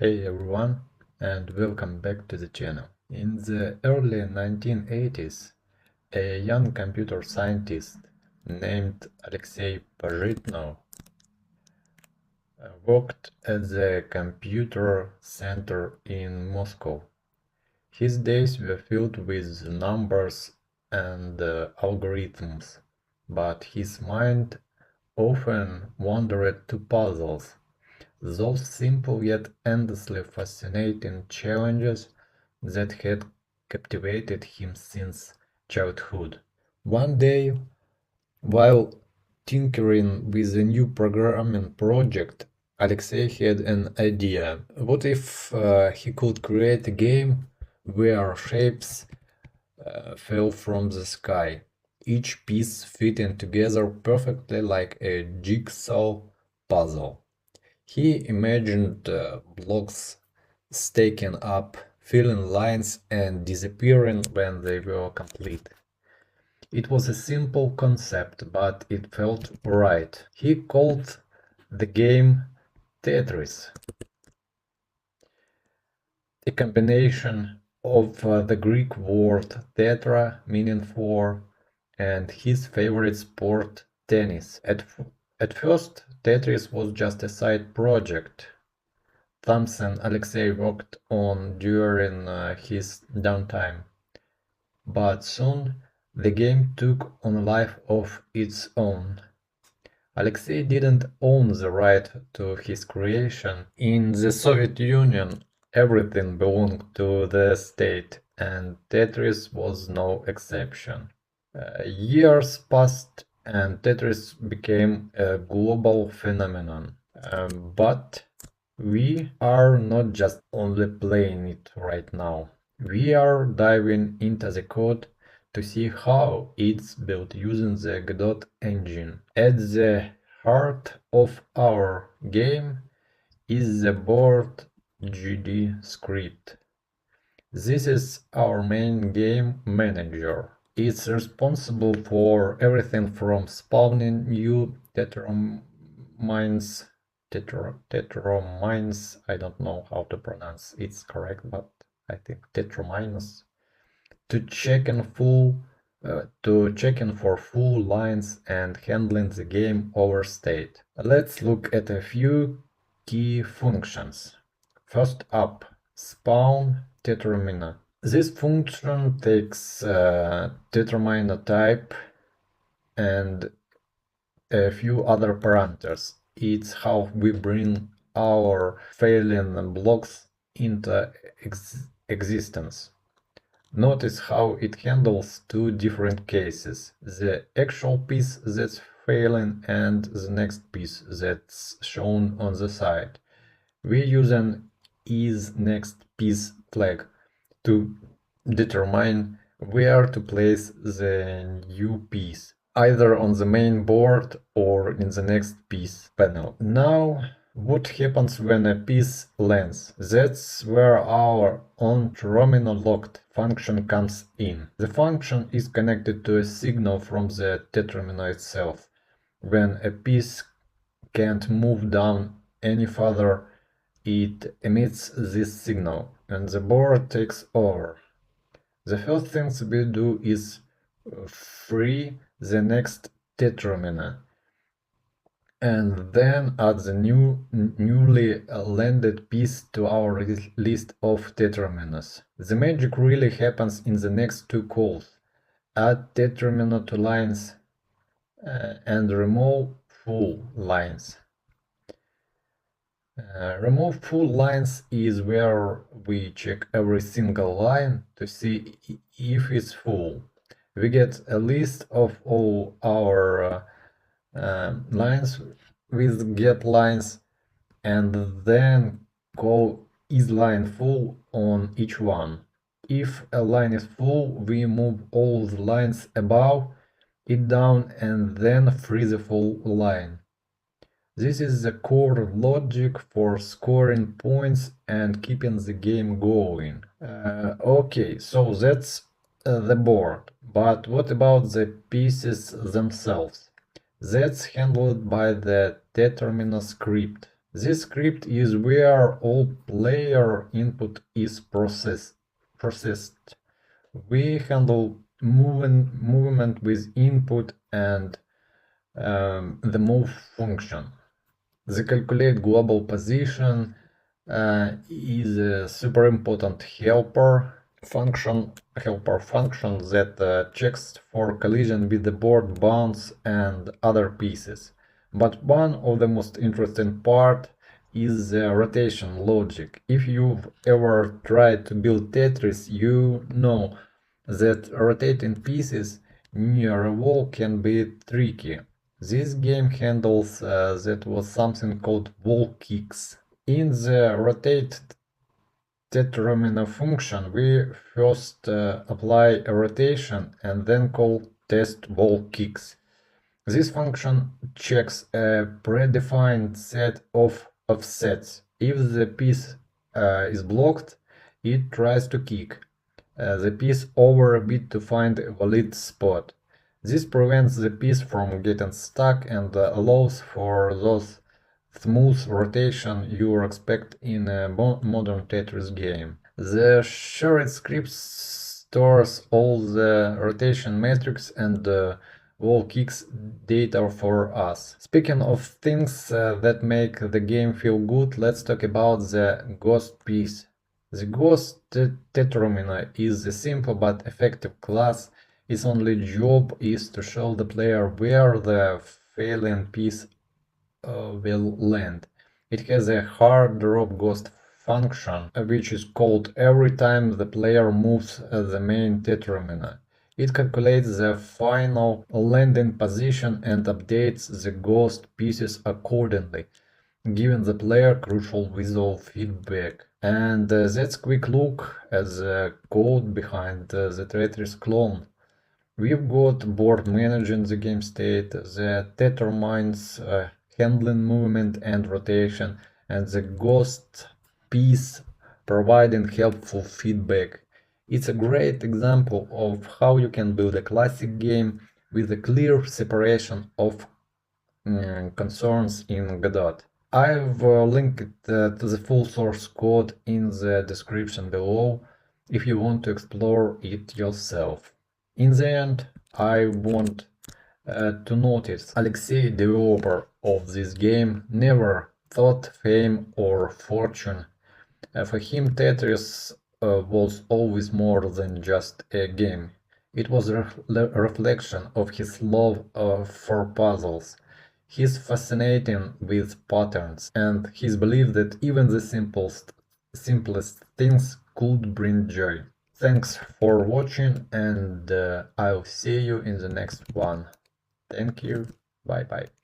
Hey everyone, and welcome back to the channel. In the early 1980s, a young computer scientist named Alexei Pajitnov worked at the computer center in Moscow. His days were filled with numbers and algorithms, but his mind often wandered to puzzles. Those simple yet endlessly fascinating challenges that had captivated him since childhood. One day, while tinkering with a new programming project, Alexei had an idea. What if he could create a game where shapes fell from the sky, each piece fitting together perfectly like a jigsaw puzzle? He imagined blocks stacking up, filling lines and disappearing when they were complete. It was a simple concept, but it felt right. He called the game Tetris, a combination of the Greek word tetra, meaning four, and his favorite sport, tennis. At first, Tetris was just a side project Thompson Alexei worked on during his downtime, but soon the game took on a life of its own. Alexei didn't own the right to his creation. In the Soviet Union, everything belonged to the state, and Tetris was no exception. Years passed and Tetris became a global phenomenon. But we are not just only playing it right now. We are diving into the code to see how it's built using the Godot Engine. At the heart of our game is the board GD script. This is our main game manager. It's responsible for everything from spawning new Tetromines, I don't know how to pronounce it's correct, but I think Tetrominoes, to checking for full lines and handling the game over state. Let's look at a few key functions. First up, spawn Tetromino. This function takes Tetromino type and a few other parameters. It's how we bring our failing blocks into existence. Notice how it handles two different cases: the actual piece that's failing and the next piece that's shown on the side. We use an isNextPiece flag to determine where to place the new piece, either on the main board or in the next piece panel. Now, what happens when a piece lands? That's where our onTetromino locked function comes in. The function is connected to a signal from the Tetromino itself. When a piece can't move down any further, it emits this signal, and the board takes over. The first thing we do is free the next Tetromino, and then add the newly landed piece to our list of Tetrominoes. The magic really happens in the next two calls: add Tetromino to lines and remove full lines. Remove full lines is where we check every single line to see if it's full. We get a list of all our lines with getLines and then call isLineFull on each one. If a line is full, we move all the lines above it down and then free the full line. This is the core logic for scoring points and keeping the game going. Okay, so that's the board. But what about the pieces themselves? That's handled by the Tetromino script. This script is where all player input is processed. We handle movement with input and the move function. The calculate global position is a super important helper function that checks for collision with the board bounce and other pieces. But one of the most interesting part is the rotation logic. If you've ever tried to build Tetris, you know that rotating pieces near a wall can be tricky. This game handles that was something called wall kicks. In the rotate Tetromino function, we first apply a rotation and then call test wall kicks. This function checks a predefined set of offsets. If the piece is blocked, it tries to kick the piece over a bit to find a valid spot. This prevents the piece from getting stuck and allows for those smooth rotation you expect in a modern Tetris game. The shared script stores all the rotation metrics and wall kicks data for us. Speaking of things that make the game feel good, let's talk about the ghost piece. The GhostTetromino is a simple but effective class. Its only job is to show the player where the failing piece will land. It has a hard drop ghost function, which is called every time the player moves the main Tetromino. It calculates the final landing position and updates the ghost pieces accordingly, giving the player crucial visual feedback. And that's a quick look at the code behind the Tetris clone. We've got board managing the game state, the Tetrominoes handling movement and rotation, and the ghost piece providing helpful feedback. It's a great example of how you can build a classic game with a clear separation of concerns in Godot. I've linked to the full source code in the description below if you want to explore it yourself. In the end, I want to notice Alexei, developer of this game, never thought fame or fortune. For him, Tetris was always more than just a game. It was a reflection of his love for puzzles, his fascinating with patterns, and his belief that even the simplest things could bring joy. Thanks for watching, and I'll see you in the next one. Thank you. Bye bye.